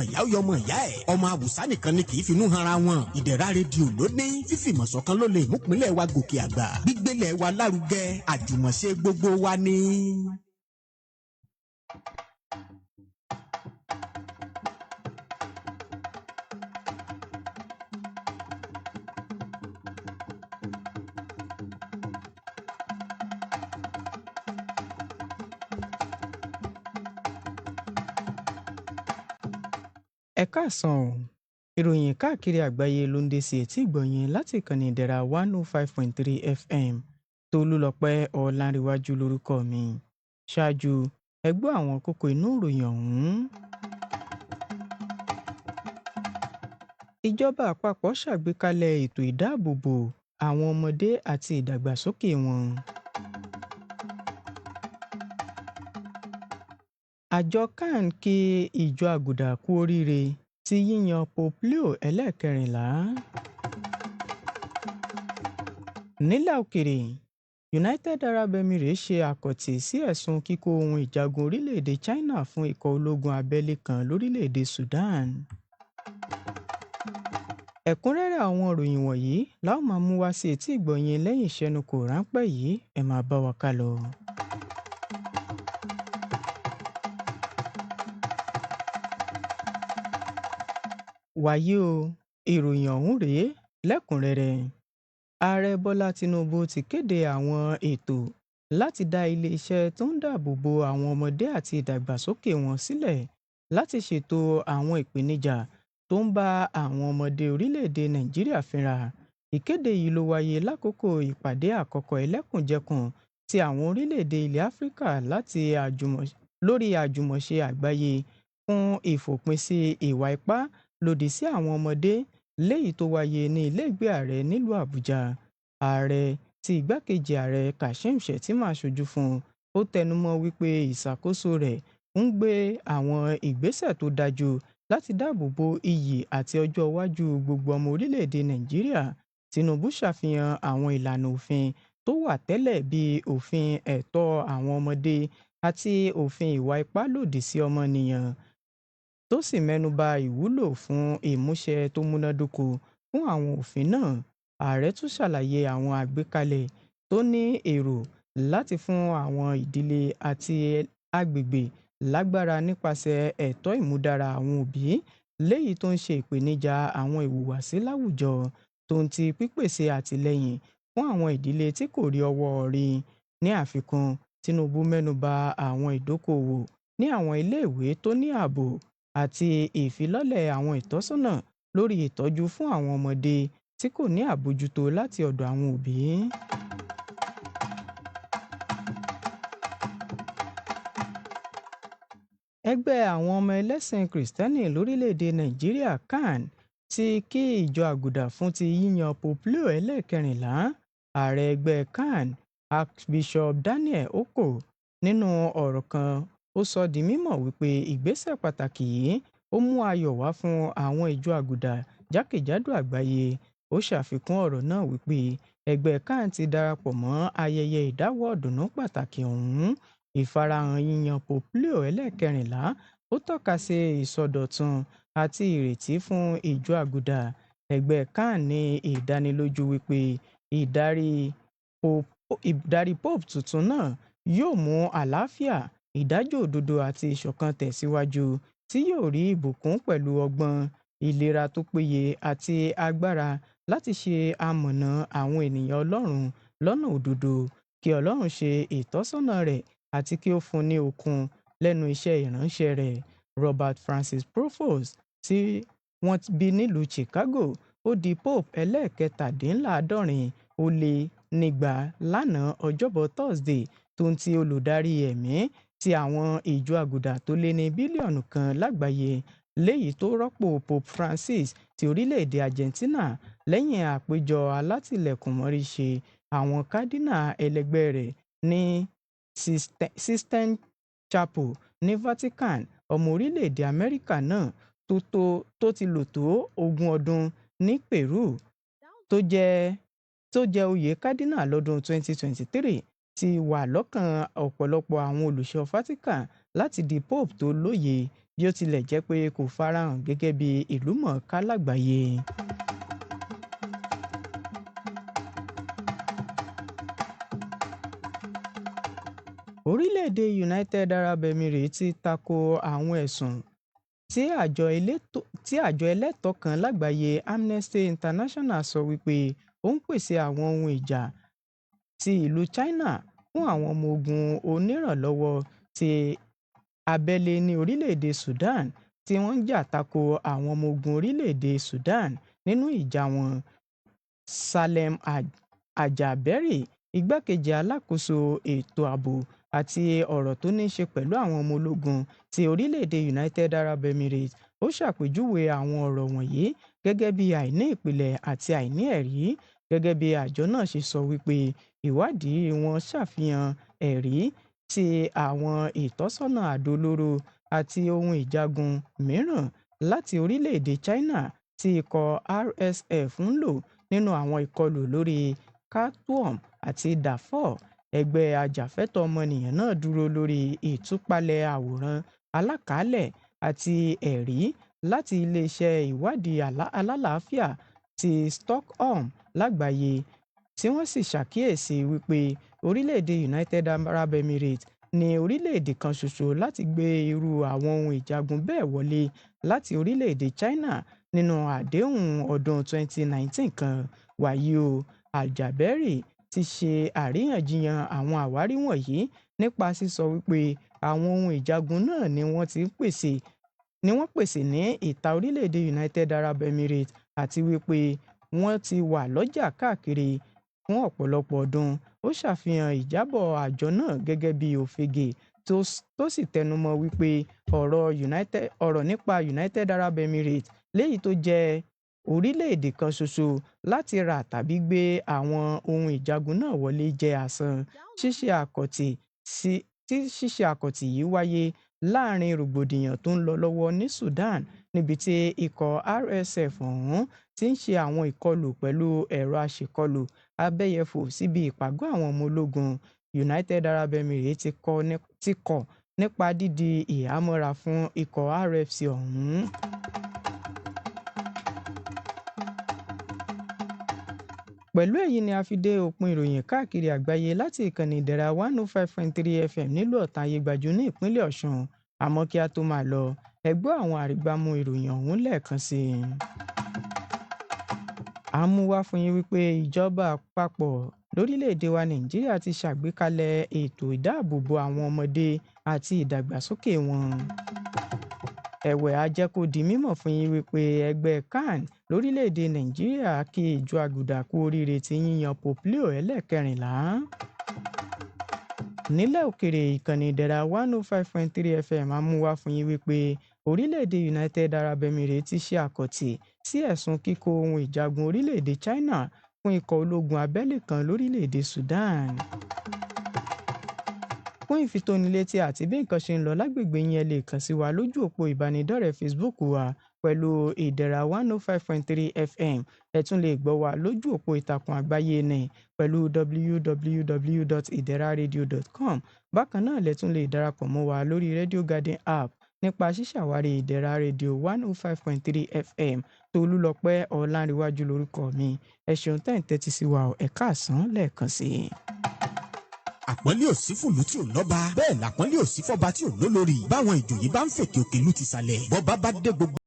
ìyá ó yọmọ ìyá ẹ̀ ọmọ àwùsá nìkan ni kì í finú hanra wọn ìdẹ̀ra rédíò ló ní fífìmọ̀ ṣọ̀kan ló lè múpínlẹ̀ wa gòkè àgbà gbígbélẹ̀ wa lárugẹ àjùmọ̀ṣe gbogbo wa ni. Ẹ káàsán o ìròyìn káàkiri àgbáyé ló ń dé sí etí ìgbọ̀nyìn láti ìkànnì ìdẹ̀ra 105.3 FM Tolúlọpẹ́ Ọlánrewájú lórúkọ mi ṣáájú ẹ gbọ́ àwọn kókó inú ìròyìn ọ̀hún. Ìjọba àpapọ̀ ṣàgbékalẹ̀ ètò ìdáàbòbò àwọn ọmọdé àti ìdàgbàsókè wọn. Àjọ CAN kí ìjọ àgùdà kú oríire ti yíyan Pope Leo ẹlẹ́ẹ̀kẹrìnlá. Nílẹ̀ òkèrè, United Arab Emirates ṣe àkọ̀tì sí ẹ̀sùn kíkó ohun ìjagun orílẹ̀-èdè China fún ikọ̀ ológun abẹ́lé kan lórílẹ̀-èdè Sudan. Ẹ̀kúnrẹ́rẹ́ àwọn ìròyìn wọ̀nyí la ó máa mú wá sí etí ìgbọ̀nyìn lẹ́yìn ìṣẹ́nukò ráńpẹ́ yìí ẹ máa bá wa ká lọ. Wàyí o ìròyìn ọ̀hún rèé lẹ́kùnrẹ́rẹ́. Ààrẹ Bọ́lá Tinubu ti kéde àwọn ètò láti dá ilé-iṣẹ́ tó ń dáàbò bo àwọn ọmọdé àti ìdàgbàsókè wọn sílẹ̀ láti ṣètò àwọn ìpèníjà tó ń bá àwọn ọmọdé orílẹ̀-èdè Nàìjíríà fínra. Ìkéde yìí ló wáyé lákòókò ìpàdé àkọ́kọ́ ẹlẹ́kùnjẹkùn ti àwọn orílẹ̀-èdè ilẹ̀ Áfíríkà lórí àjùmọ̀ṣe àgbáyé fún ìfòpin sí ìwà ipá lòdì sí àwọn ọmọdé léyìí tó wáyé ní ilé-ìgbé ààrẹ nílùú Àbújá. Ààrẹ tí igbákejì ààrẹ Kashim Shettima ṣojú fún ó tẹnumọ́ wípé ìṣàkóso rẹ̀ ń gbé àwọn ìgbésẹ̀ tó dájú láti dáàbò bo iyì àti ọjọ́ iwájú gbogbo ọmọ orílẹ̀-èdè Nàìjíríà. Tinubu ṣàfihàn àwọn ìlànà òfin tó wà tẹ́lẹ̀ bíi òfin ẹ̀tọ́ àwọn ọmọdé àti òfin ìwà ipá lòdì sí ọmọnìyàn tó sì mẹ́nuba ìwúlò fún ìmúṣẹ tó múnádóko fún àwọn òfin náà. Ààrẹ tún ṣàlàyé àwọn àgbékalẹ̀ tó ní èrò láti fún àwọn ìdílé àti agbègbè lágbára nípasẹ̀ ẹ̀tọ́ ìmúdára àwọn òbí léyìí tó ń ṣe ìpèníjà àwọn ìhùwàsí láwùjọ tó ń ti pípèsè àtìlẹ́yìn fún àwọn ìdílé tí kò rí ọwọ́ rí. Ní àfikún, Tinubu mẹ́nuba àwọn ìdókòwò ní àwọn iléèwé tó ní ààbò àti ìfilọ́lẹ̀ àwọn ìtọ́sọ́nà lórí ìtọ́jú fún àwọn ọmọdé tí kò ní àbójútó láti ọ̀dọ̀ àwọn òbí. Ẹgbẹ́ àwọn ọmọ ẹlẹ́sìn Kìrìsìtẹ́nì lórílẹ̀‐èdè Nàìjíríà CAN ti kí ìjọ àgùdà fún ti yíyan Pope Leo ẹlẹ́ẹ̀kẹrìnlá. Ààrẹ ẹgbẹ́ CAN Archbishop Daniel Oko nínú ọ̀rọ̀ kan ó sọ di mímọ̀ wípé ìgbésẹ̀ pàtàkì yìí ó mú ayọ̀ wá fún àwọn ìjọ àgùdà jákèjádò àgbáyé. Ó ṣàfikún ọ̀rọ̀ náà wípé ẹgbẹ́ CAN ti darapọ̀ mọ́ ayẹyẹ ìdáwọ́ ọ̀dùnnú pàtàkì ọ̀hún. Ìfarahàn yíyan Pope Leo ẹlẹ́ẹ̀kẹrìnlá ó tọ́ka sí ìsọdọ̀tun àti ìrètí fún ìjọ àgùdà. Ẹgbẹ́ CAN ní ìdánilójú wípé ìdarí Pope tuntun náà yóò mú àlàáfíà, ìdájọ́ òdodo àti ìṣọ̀kan tẹ̀síwájú tí yóò rí ìbùkún pẹ̀lú ọgbọ́n, ìlera tó péye àti agbára láti ṣe amọ̀nà àwọn ènìyàn Ọlọ́run lọ́nà òdodo. Kí Ọlọ́run ṣe ìtọ́sọ́nà rẹ̀ àti kí ó fún ní okun lẹ́nu iṣẹ́ ìránṣẹ́ rẹ̀. Robert Francis Propose tí wọ́n bí nílùú Chicago ó di Pope ẹlẹ́ẹ̀kẹtàdínláàádọ́rin ó lé nígbà lánàá Ọjọ́bọ̀ Thursday tó ń ti olùdarí ẹ̀mí ti àwọn ìjọ àgùdà tó lé ní bílíọ̀nù kan lágbàáyé léyìí tó rọ́pò Pope Francis ti orílẹ̀-èdè Argentina lẹ́yìn àpéjọ alátìlẹ̀kùnmọ́rí ṣe àwọn kádínà ẹlẹgbẹ́ rẹ̀ ní Sistine Chapel ní Vatican. Ọmọ orílẹ̀-èdè Amẹ́ríkà náà tó ti lò tó 20 ọdún ní Peru tó jẹ́ oyè kádínà lọ́dún 2023 ti wà lọ́kàn ọ̀pọ̀lọpọ̀ àwọn olùṣọ́ Vatican láti di Pope tó lóye bí ó tilẹ̀ jẹ́ pé kò farahàn gẹ́gẹ́ bí ìlúmọ̀ọ́ká lágbàáyé. Orílẹ̀-èdè United Arab Emirates ti tako àwọn ẹ̀sùn tí àjọ ẹlẹ́tọ̀ọ́ kan lágbàáyé Amnesty International sọ wípé ó ń pèsè àwọn ohun ìjà ti ìlú China fún àwọn ọmọ ogun onírànlọ́wọ́ ti abẹ́lé ní orílẹ̀-èdè Sudan tí wọ́n ń jà tako àwọn ọmọ ogun orílẹ̀-èdè Sudan nínú ìjà wọn. Salem Al-Jaber, igbákejì alákòóso ètò ààbò àti ọ̀rọ̀ tó ní í ṣe pẹ̀lú àwọn ọmọ ológun ti orílẹ̀-èdè United Arab Emirates, ó ṣàpèjúwe àwọn ọ̀rọ̀ wọ̀nyí gẹ́gẹ́ bí àìní ìpìlẹ̀ àti àìní ẹ̀rí. Gẹ́gẹ́ bí àjọ náà ṣe sọ wípé ìwádìí wọn ṣàfihàn ẹ̀rí tí àwọn ìtọ́sọ́nà àdó olóró àti ohun ìjagun mìíràn láti orílẹ̀-èdè China tí ikọ̀ RSF ń lò nínú àwọn ìkọlù lórí Khartoum àti Darfur. Ẹgbẹ́ ajàfẹ́tọ̀ọ́ ọmọnìyàn náà dúró lórí ìtúpalẹ̀ àwòrán alákàálẹ̀ àti ẹ̀rí láti iléeṣẹ́ ìwádìí alálàáfíà ti Stockholm lágbàáyé, tí wọ́n sì ṣàkíyèsí wípé orílẹ̀-èdè United Arab Emirates ní orílẹ̀-èdè kan ṣoṣo láti gbé irú àwọn ohun ìjagun bẹ́ẹ̀ wọlé láti orílẹ̀-èdè China nínú àdéhùn ọdún 2019 kan. Wàyí o, Al-Jaber ti ṣe àríyànjiyàn àwọn àwárí wọ̀nyí nípa sísọ wípé àwọn ohun ìjagun náà ni wọ́n pèsè ní ìta orílẹ̀-èdè United Arab Emirates àti wípé wọ́n ti wà lọ́jà káàkiri fún ọ̀pọ̀lọpọ̀ ọdún. Ó ṣàfihàn ìjábọ̀ àjọ náà gẹ́gẹ́ bí òfegè tó sì tẹnumọ́ wípé ọ̀rọ̀ nípa United Arab Emirates, léyìí tó jẹ́ orílẹ̀-èdè kan ṣoṣo láti rà tàbí gbé àwọn ohun ìjagun náà wọlé jẹ́ asán. Ṣíṣe àkọ̀tì yìí wáyé láàrin rògbòdìyàn tó ń lọ lọ́wọ́ ní Sudan, níbi tí ikọ̀ RSF ọ̀hún ti ń ṣe àwọn ìkọlù pẹ̀lú ẹ̀rọ aṣèkọlù abẹ́yẹfò síbi ìpàgọ́ àwọn ọmọ ológun. United Arab Emirates ti kọ̀ nípa dídi ìhámọ́ra fún ikọ̀ RFC ọ̀hún. Pẹ̀lú èyí ni a fi dé òpin ìròyìn káàkiri àgbáyé láti ìkànnì Ìdẹ̀ra 105.3 FM nílùú Ọ̀tà Ayégbàjú ní ìpínlẹ̀ Ọ̀ṣun. Àmọ́ kí a tó máa lọ, ẹ gbọ́ àwọn àrígbámú ìròyìn ọ̀hún lẹ́ẹ̀kan sí i. A mú wá fún yín wípé ìjọba àpapọ̀ lórílẹ̀‐èdè wa Nàìjíríà ti ṣàgbékalẹ̀ ètò ìdáàbòbò àwọn ọmọdé àti ìdàgbàsókè wọn. Ẹ̀wẹ̀, a jẹ́ kó di mímọ̀ fún yín wípé ẹgbẹ́ CAN lórílẹ̀‐èdè Nàìjíríà kí ìjọ àgùdà kú oríire ti yíyan Pope Leo ẹlẹ́ẹ̀kẹrìnlá. Nílẹ̀ òkèrè, ìkànnì Ìdẹ̀ra 105.3 FM a mú wá fún yín wípé orílẹ̀-èdè United Arab Emirates ti ṣe àkọ̀tì sí ẹ̀sùn kíkó ohun ìjagun orílẹ̀-èdè China fún ikọ̀ ológun abẹ́lé kan lórílẹ̀-èdè Sudan. Fún ìfitónilétí àti bí nǹkan ṣe ń lọ lágbègbè yín, ẹ lè kàn sí wa lójú òpó ìbánidọ́rẹ̀ẹ́ Facebook wa pẹ̀lú Ìdẹ̀ra 105.3 FM. Ẹ tún lè gbọ́ wa lójú òpó ìtàkùn àgbáyé ní pẹ̀lú www.ideraradio.com. Bákan náà lẹ tún lè darapọ̀ mọ́ wa lórí Radio Garden app nípa ṣíṣàwárí Ìdẹ̀ra Radio 105.3 FM. Tolúlọpẹ́ Ọlánrewájú lórúkọ mi. Ẹ ṣeun tẹ́ ń tẹ́tí sí wa, ẹ káàsán lẹ́ẹ̀kan sí i. Àpọ́nlé ò sí fùlú tí ò lọ́ba, bẹ́ẹ̀ làpọ́nlé ò sí fọ́ba tí ò lólórí. Báwọn ìjòyè bá ń fèkè òkèlú ti sàlẹ̀, bọ́ba bá dé gbogbo